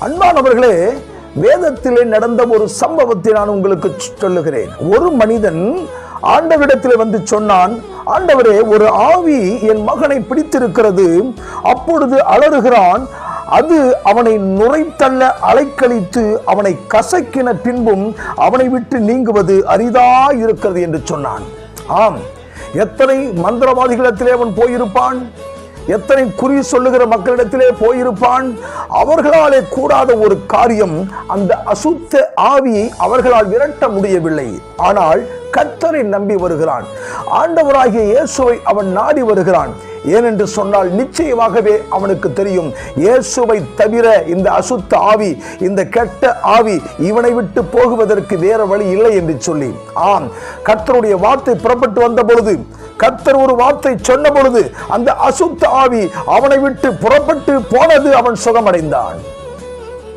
அன்பானவர்களே, வேதத்திலே நடந்த ஒரு சம்பவத்தை நான் உங்களுக்கு சொல்லுகிறேன். ஒரு மனிதன் ஆண்டவரிடத்தில் வந்து சொன்னான், ஆண்டவரே, ஒரு ஆவி என் மகனை பிடித்திருக்கிறது, அப்பொழுது அலறுகிறான், அது அவனை நுரைத்தள்ள அலைக்கழித்து அவனை கசக்கின பின்பும் அவனை விட்டு நீங்குவது அரிதாயிருக்கிறது என்று சொன்னான். ஆம், எத்தனை மந்திரவாதிகளிடத்திலே அவன் போயிருப்பான், எத்தனை குறி சொல்லுகிற மக்களிடத்திலே போயிருப்பான். அவர்களாலே கூடாத ஒரு காரியம், அந்த அசுத்த ஆவியை அவர்களால் விரட்ட முடியவில்லை. ஆனால் கர்த்தரை நம்பி வருகிறான், ஆண்டவராகிய இயேசுவை அவன் நாடி வருகிறான். ஏனென்று சொன்னால் நிச்சயமாகவே அவனுக்கு தெரியும், இயேசுவை தவிர இந்த அசுத்த ஆவி, இந்த கெட்ட ஆவி இவனை விட்டு போகுவதற்கு வேற வழி இல்லை என்று சொல்லி. ஆம், கர்த்தருடைய வார்த்தை புறப்பட்டு வந்த பொழுது, கர்த்தர் ஒரு வார்த்தை சொன்ன பொழுது அந்த அசுத்த ஆவி அவனை விட்டு புறப்பட்டு போனது, அவன் சுகமடைந்தான்.